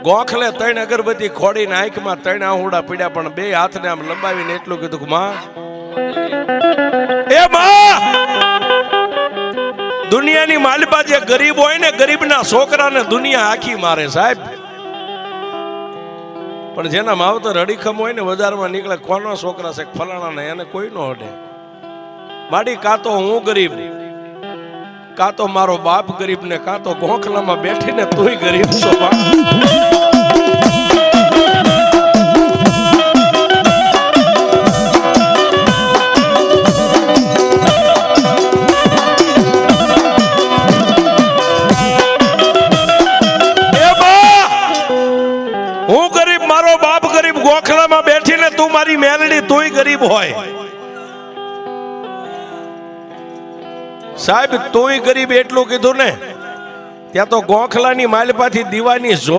ગોખલે 3 અગરબત્તી ખોડીને આંખમાં 3 આહુડા પીડ્યા, પણ 2 હાથને આમ લંબાવીને એટલું કીધું કે માં, એ માં, દુનિયાની માલિપા જે ગરીબ હોય ને, ગરીબના છોકરાને દુનિયા આખી મારે સાહેબ, પણ જેના માવતર અડીખમ હોય ને, બજારમાં નીકળે કોનો છોકરા છે ફલાણા ને, એને કોઈ નો અડે. માડી કાં તો હું ગરીબ, કાં તો મારો બાપ ગરીબ, ને કાં તો ગોખલામાં બેઠીને તુંય ગરીબ છો. હું ગરીબ, મારો બાપ ગરીબ, ગોખલામાં બેઠીને તું મારી મેલડી, તુંય ગરીબ હોય. સાહેબ તુંય ગરીબ એટલું કીધું ને, ત્યાં તો ગોખલાની માલપાથી દીવાની